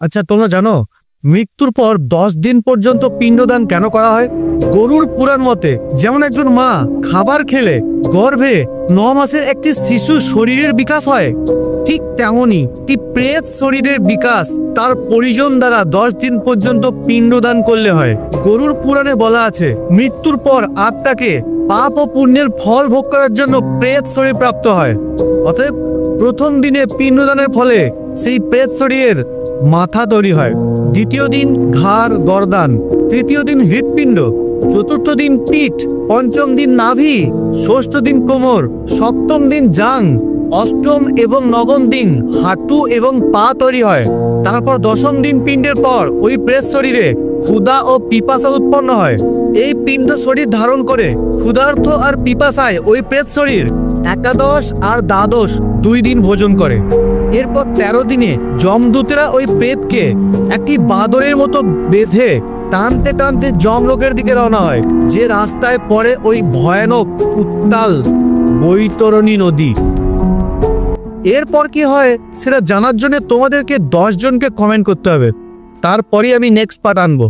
আচ্ছা, তোমরা জানো মৃত্যুর পর 10 দিন পর্যন্ত পিণ্ডদান কেন করা হয়? গরুর পুরাণ মতে, যেমন একজন মা খাবার খেলে গর্ভে 9 মাসের একটি শিশুর শরীরের বিকাশ হয়, ঠিক তেমনি একটি প্রেত শরীরের বিকাশ তার পরিজন দ্বারা 10 দিন পর্যন্ত পিণ্ডদান করলে হয়। গরুর পুরাণে বলা আছে, মৃত্যুর পর আত্মাকে পাপ ও পুণ্যের ফল ভোগ করার জন্য প্রেত শরীর প্রাপ্ত হয়। অতএব প্রথম দিনে পিণ্ডদানের ফলে সেই প্রেত শরীরের মাথা তৈরি হয়, দ্বিতীয় দিন ঘাড় গর্দান, তৃতীয় দিন হৃৎপিণ্ড, চতুর্থ দিন পিঠ, পঞ্চম দিন নাভি, ষষ্ঠ দিন কোমর, সপ্তম দিন জাং, অষ্টম এবং নবম দিন হাঁটু এবং পা তৈরি হয়। তারপর দশম দিন পিণ্ডের পর ওই প্রেত শরীরে ক্ষুধা ও পিপাসা উৎপন্ন হয়। এই পিণ্ড শরীর ধারণ করে ক্ষুধার্ত আর পিপাসায় ওই প্রেত শরীর একাদশ আর দ্বাদশ 2 দিন ভোজন করে। এরপর 13 দিনে যমদূতেরা ওই প্রেতকে একটি বাদরের মতো বেঁধে টানতে টানতে যমলোকের দিকে রওনা হয়, যে রাস্তায় পড়ে ওই ভয়ানক উত্তাল বৈতরণী নদী। এরপর কি হয় সেটা জানার জন্য তোমাদেরকে 10 জনকে কমেন্ট করতে হবে, তারপরে আমি নেক্সট পার্ট আনবো।